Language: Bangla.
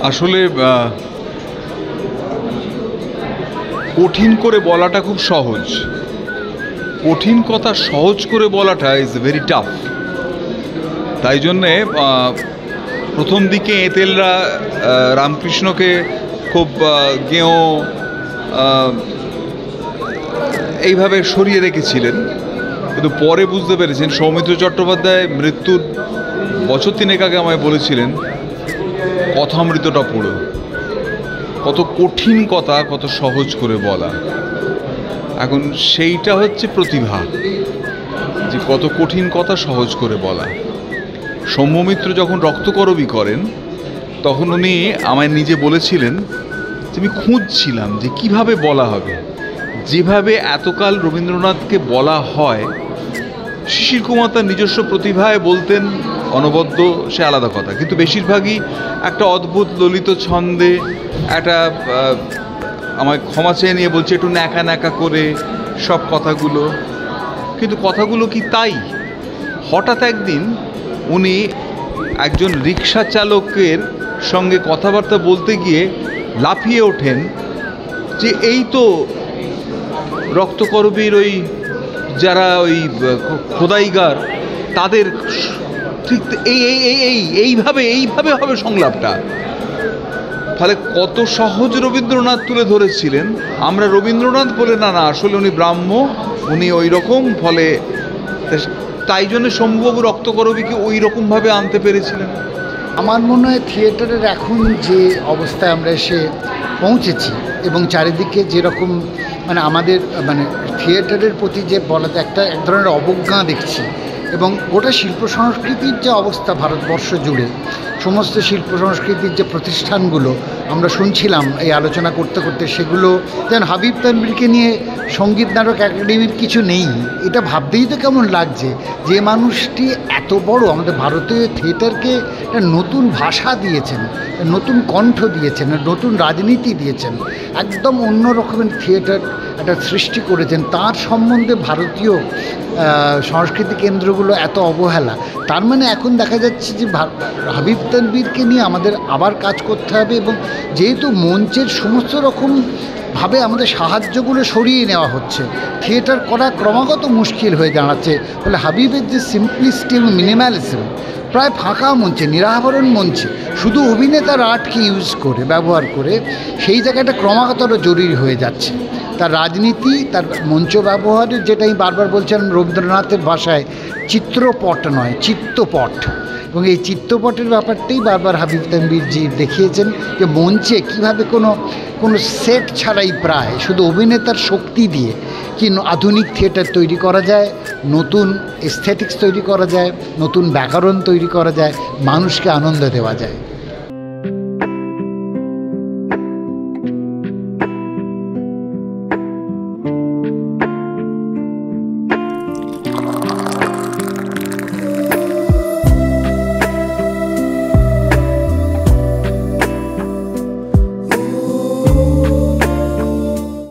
আসলে কঠিন করে বলাটা খুব সহজ, কঠিন কথা সহজ করে বলাটা ইজ ভেরি টাফ। তাই জন্যে প্রথম দিকে এঁতেলরা রামকৃষ্ণকে খুব গেঁয়ো এইভাবে সরিয়ে রেখেছিলেন, কিন্তু পরে বুঝতে পেরেছেন। সৌমিত্র চট্টোপাধ্যায় মৃত্যুর বছর তিনেক আগে আমায় বলেছিলেন, কথামৃতটা পড়ো, কত কঠিন কথা কত সহজ করে বলা। এখন সেইটা হচ্ছে প্রতিভা, যে কত কঠিন কথা সহজ করে বলা। সৌম্যমিত্র যখন রক্তকরবী করেন তখন উনি আমায় নিজে বলেছিলেন যে আমি খুঁজছিলাম যে কিভাবে বলা হবে, যেভাবে এতকাল রবীন্দ্রনাথকে বলা হয়। শিশির কুমার তার নিজস্ব প্রতিভায় বলতেন অনবদ্য, সে আলাদা কথা, কিন্তু বেশিরভাগই একটা অদ্ভুত ললিত ছন্দে, একটা আমায় ক্ষমা চেয়ে নিয়ে বলছে একটু ন্যাকা ন্যাকা করে সব কথাগুলো। কিন্তু কথাগুলো কি তাই? হঠাৎ একদিন উনি একজন রিক্সা চালকের সঙ্গে কথাবার্তা বলতে গিয়ে লাফিয়ে ওঠেন যে এই তো রক্তকরবীর ওই যারা ওই খোদাইগার, তাদের ঠিক এইভাবে হবে সংলাপটা। ফলে কত সহজ রবীন্দ্রনাথ তুলে ধরেছিলেন। আমরা রবীন্দ্রনাথ বলে না, আসলে উনি ব্রাহ্ম, উনি ওই রকম। ফলে তাই জন্য শম্ভুবাবু রক্তকরবীকে ওই রকমভাবে আনতে পেরেছিলেন। আমার মনে হয় থিয়েটারের এখন যে অবস্থায় আমরা এসে পৌঁছেছি এবং চারিদিকে যেরকম আমাদের থিয়েটারের প্রতি যে বলাতে এক ধরনের অবজ্ঞা দেখছি, এবং গোটা শিল্প সংস্কৃতির যে অবস্থা ভারতবর্ষ জুড়ে, সমস্ত শিল্প সংস্কৃতির যে প্রতিষ্ঠানগুলো আমরা শুনছিলাম এই আলোচনা করতে করতে, সেগুলো যেন হাবিব তানভীরকে নিয়ে সঙ্গীত নাটক একাডেমির কিছু নেই। এটা ভাবতেই তো কেমন লাগছে, যে মানুষটি এত বড় আমাদের ভারতীয় থিয়েটারকে একটা নতুন ভাষা দিয়েছেন, নতুন কণ্ঠ দিয়েছেন, নতুন রাজনীতি দিয়েছেন, একদম অন্য রকমের থিয়েটার একটা সৃষ্টি করেছেন। তার সম্বন্ধে ভারতীয় সংস্কৃতি কেন্দ্রগুলো এত অবহেলা। তার মানে এখন দেখা যাচ্ছে যে হাবিব তানভীরকে নিয়ে আমাদের আবার কাজ করতে হবে, এবং যেহেতু মঞ্চের সমস্ত রকমভাবে আমাদের সাহায্যগুলো সরিয়ে নেওয়া হচ্ছে, থিয়েটার করা ক্রমাগত মুশকিল হয়ে দাঁড়াচ্ছে। ফলে হাবিবের যে সিম্পলিসিটি এবং মিনিমালিজম, প্রায় ফাঁকা মঞ্চে, নিরাভরণ মঞ্চে শুধু অভিনেতার আর্টকে ব্যবহার করে সেই জায়গাটা ক্রমাগত জরুরি হয়ে যাচ্ছে। তার রাজনীতি, তার মঞ্চ ব্যবহারের, যেটা আমি বারবার বলছিলাম রবীন্দ্রনাথের ভাষায় চিত্রপট নয়, চিত্তপট, এবং এই চিত্তপটের ব্যাপারটাই বারবার হাবিব তানভীরজি দেখিয়েছেন, যে মঞ্চে কীভাবে কোনো সেট ছাড়াই প্রায় শুধু অভিনেতার শক্তি দিয়ে কি আধুনিক থিয়েটার তৈরি করা যায়, নতুন এস্থেটিক্স তৈরি করা যায়, নতুন ব্যাকরণ তৈরি করা যায়, মানুষকে আনন্দ দেওয়া যায়।